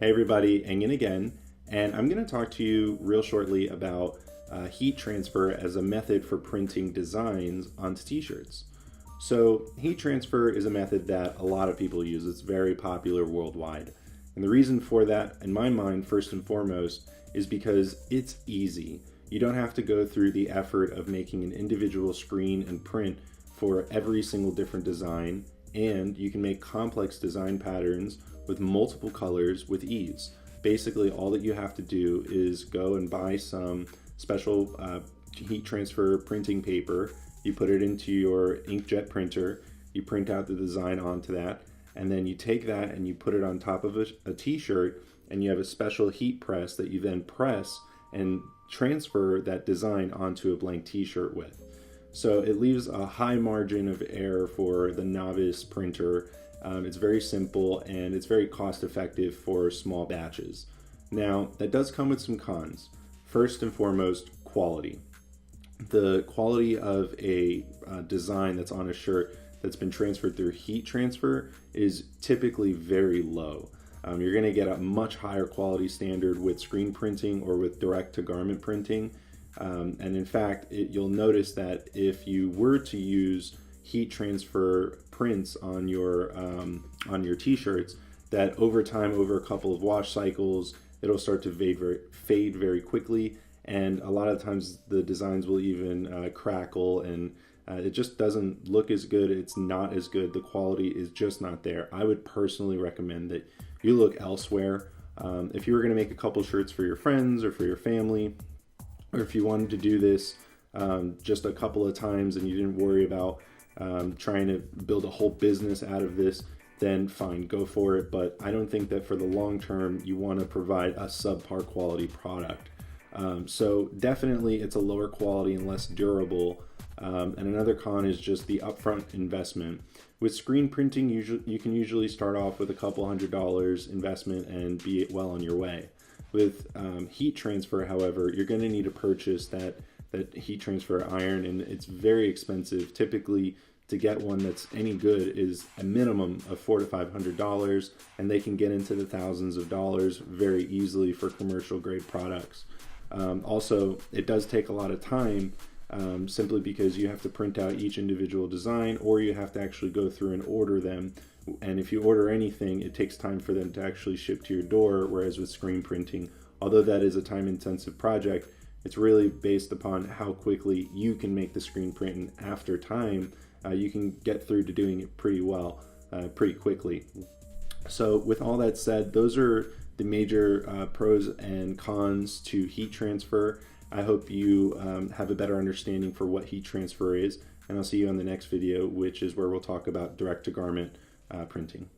Hey everybody, Engin again, and I'm going to talk to you real shortly about heat transfer as a method for printing designs onto t-shirts. So heat transfer is a method that a lot of people use. It's very popular worldwide. And the reason for that, in my mind, first and foremost, is because it's easy. You don't have to go through the effort of making an individual screen and print for every single different design, and you can make complex design patterns with multiple colors with ease. Basically, all that you have to do is go and buy some special heat transfer printing paper. You put it into your inkjet printer, you print out the design onto that, and then you take that and you put it on top of a t-shirt, and you have a special heat press that you then press and transfer that design onto a blank t-shirt with. So it leaves a high margin of error for the novice printer. It's very simple and it's very cost effective for small batches. Now, that does come with some cons. First and foremost, quality. The quality of a design that's on a shirt that's been transferred through heat transfer is typically very low. You're going to get a much higher quality standard with screen printing or with direct to garment printing. And in fact, you'll notice that if you were to use heat transfer prints on your t-shirts, that over time, over a couple of wash cycles, it'll start to fade very quickly, and a lot of times the designs will even crackle, and it just doesn't look as good. It's not as good. The quality is just not there. I would personally recommend that you look elsewhere. If you were going to make a couple shirts for your friends or for your family, or if you wanted to do this just a couple of times and you didn't worry about trying to build a whole business out of this, then fine, go for it. But I don't think that for the long term you want to provide a subpar quality product. So definitely it's a lower quality and less durable. And another con is just the upfront investment. With screen printing, you can usually start off with a couple $100 investment and be well on your way. With heat transfer, however, you're going to need to purchase that heat transfer iron, and it's very expensive. Typically, to get one that's any good is a minimum of $400 to $500, and they can get into the thousands of dollars very easily for commercial grade products. Also, it does take a lot of time, simply because you have to print out each individual design, or you have to actually go through and order them. And if you order anything, it takes time for them to actually ship to your door, whereas with screen printing, although that is a time-intensive project, it's really based upon how quickly you can make the screen print, and after time, you can get through to doing it pretty well, pretty quickly. So with all that said, those are the major pros and cons to heat transfer. I hope you have a better understanding for what heat transfer is, and I'll see you on the next video, which is where we'll talk about direct-to-garment printing.